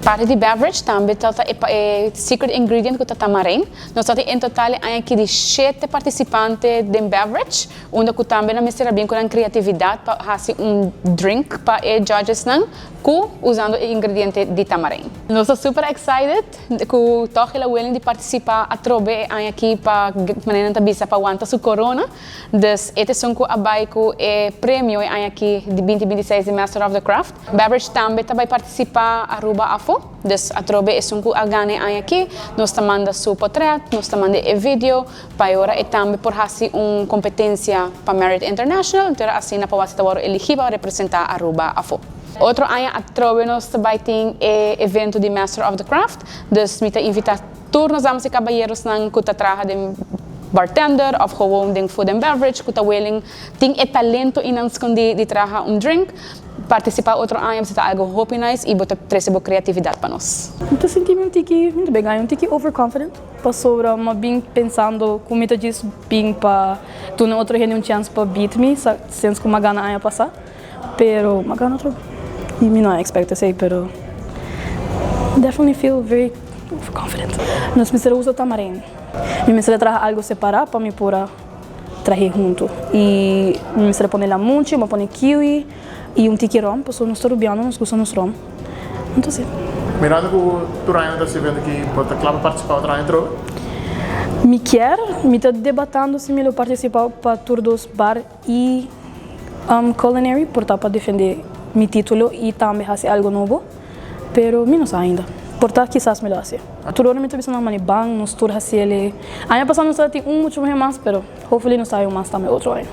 Parte de beverage também é secret ingredient que tá tamarim. Nós temos em total aqui de 7 participantes de beverage, onde que também na mistura bem com a criatividade para fazer drink para os judges não, usando o ingrediente de tamarim. Nós estamos super excited que todos eles willing de participar a trobe aqui para maneira de bisa para aguentar sua corona. Dus este são que abai com o prêmio aqui de 2026 de Master of the Craft. Beverage também vai participar a Aruba Afo. Dus a trobe é um que a ganha aqui. Nós manda seu portrait, nós manda o vídeo para agora e também por fazer competência para Marriot International. Então assim na para você estar elegível a representar a Aruba Afo. Outro ano a trobe nós também tem evento de Master of the Craft. Dus me invitar todos os caballeros que trabalham de bartender of gewoon de food and beverage que willing tem talento em de trabalhar drink. Participar outro ano é algo hope nice e botar trazer boa criatividade para nós. Eu senti muito bem, um tique overconfident. Passou uma bem pensando como eu disse bem para tu na outra reunião chance para beat me, sendo que uma gana ia passar, pero uma gana outro. E me não expect to say, pero definitely feel very overconfident. Nós me usa tamarim. Me trazer algo separado para me pôr trazer junto e me põe la munchi, me põe kiwi e tique rom, porque nós rubianos nós gostamos rom. Então sim. Mirando que o Ryan está se vendo aqui, pode claro participar do Ryan Me quer, me está debatendo se me participar para todos bar e culinary, para defender meu título e também fazer algo novo, pero me não sei ainda. Portanto, quizás me lo hace. Todo me está pensando em bang, nos tour hacer ele. Año pasado nos tem muito mais, pero hopefully nos sai mais também outro ano.